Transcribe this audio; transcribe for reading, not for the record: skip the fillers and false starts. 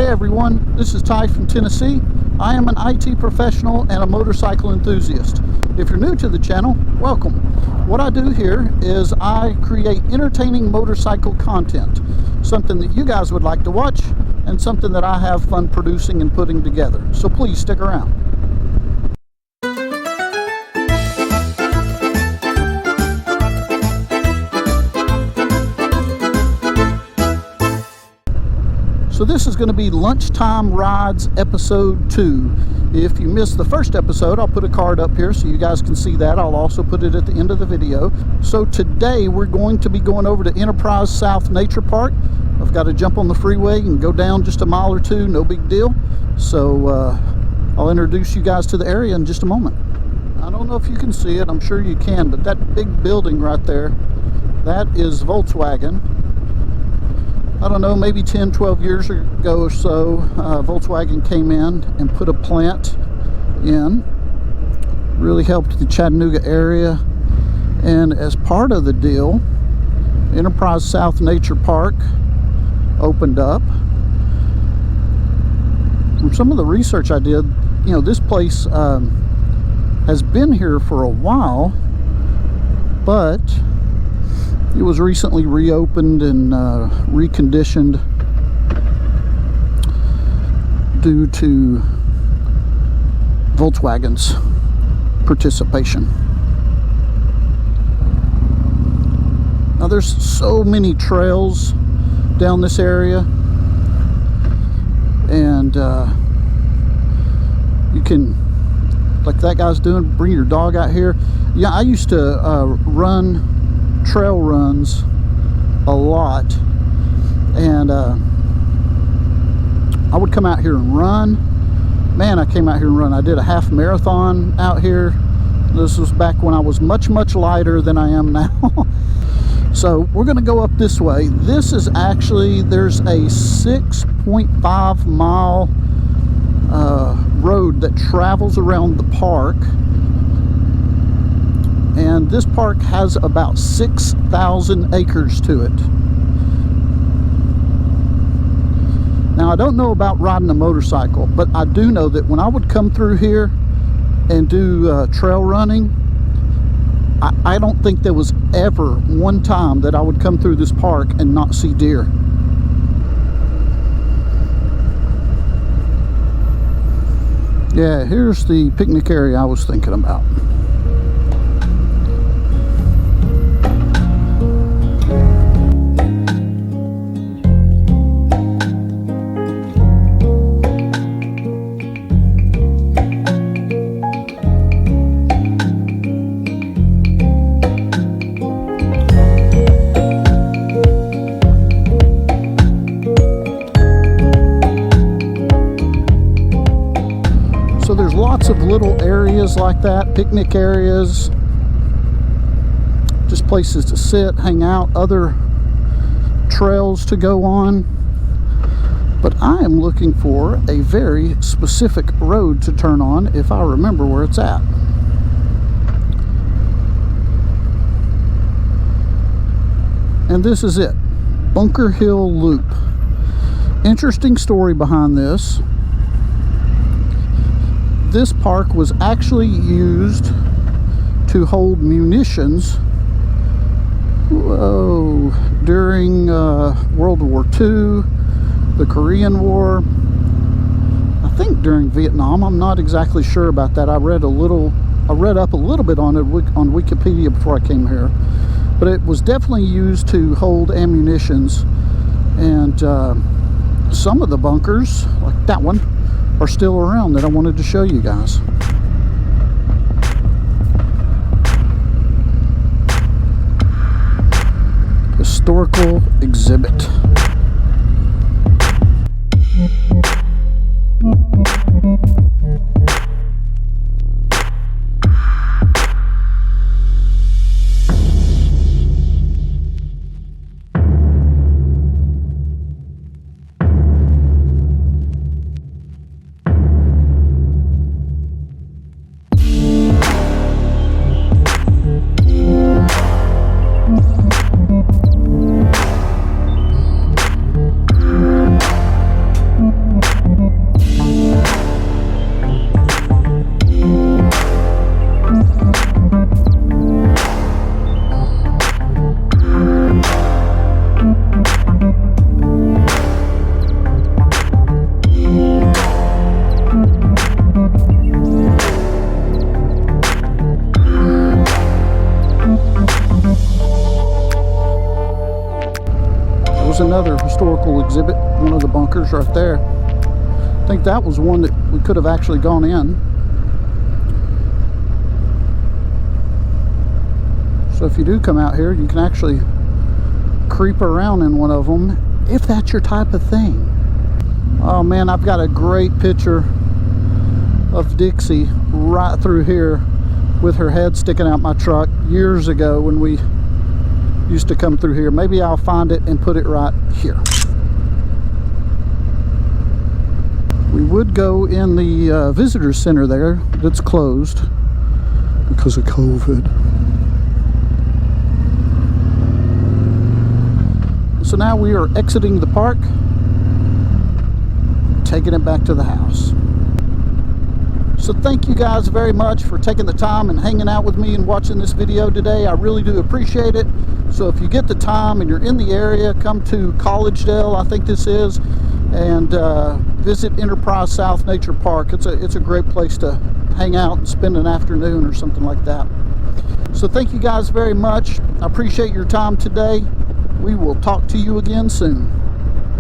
Hey everyone, this is Ty from Tennessee. I am an IT professional and a motorcycle enthusiast. If you're new to the channel, welcome. What I do here is I create entertaining motorcycle content, something that you guys would like to watch and something that I have fun producing and putting together. So please stick around. So this is going to be Lunchtime Rides episode 2. If you missed the first episode, I'll put a card up here so you guys can see that. I'll also put it at the end of the video. So today we're going to be going over to Enterprise South Nature Park. I've got to jump on the freeway and go down just a mile or two, no big deal. So I'll introduce you guys to the area in just a moment. I don't know if you can see it, I'm sure you can, but that big building right there, that is Volkswagen. I don't know, maybe 10, 12 years ago or so, Volkswagen came in and put a plant in. Really helped the Chattanooga area. And as part of the deal, Enterprise South Nature Park opened up. From some of the research I did, you know, this place has been here for a while, but it was recently reopened and reconditioned due to Volkswagen's participation. Now there's so many trails down this area, and you can, like that guy's doing, bring your dog out here. Yeah, I used to run trail runs a lot, and I would come out here and run. Man, I came out here and run. I did a half marathon out here. This was back when I was much lighter than I am now. So we're going to go up this way. This is actually, there's a 6.5 mile road that travels around the park. And this park has about 6,000 acres to it. Now, I don't know about riding a motorcycle, but I do know that when I would come through here and do trail running, I don't think there was ever one time that I would come through this park and not see deer. Yeah, here's the picnic area I was thinking about. So there's lots of little areas like that, picnic areas, just places to sit, hang out, other trails to go on. But I am looking for a very specific road to turn on if I remember where it's at. And this is it, Bunker Hill Loop. Interesting story behind this. This park was actually used to hold munitions during World War II, the Korean War, I think during Vietnam. I'm not exactly sure about that. I read up a little bit on it on Wikipedia before I came here, but it was definitely used to hold ammunitions. And some of the bunkers, like that one, are still around that I wanted to show you guys. Historical exhibit. There's another historical exhibit, one of the bunkers right there. I think that was one that we could have actually gone in. So if you do come out here, you can actually creep around in one of them, if that's your type of thing. Oh man, I've got a great picture of Dixie right through here with her head sticking out my truck years ago when we used to come through here. Maybe I'll find it and put it right here. We would go in the visitor center there that's closed because of COVID. So now we are exiting the park, taking it back to the house. So thank you guys very much for taking the time and hanging out with me and watching this video today. I really do appreciate it. So if you get the time and you're in the area, come to Collegedale, I think this is, and visit Enterprise South Nature Park. It's a great place to hang out and spend an afternoon or something like that. So thank you guys very much. I appreciate your time today. We will talk to you again soon.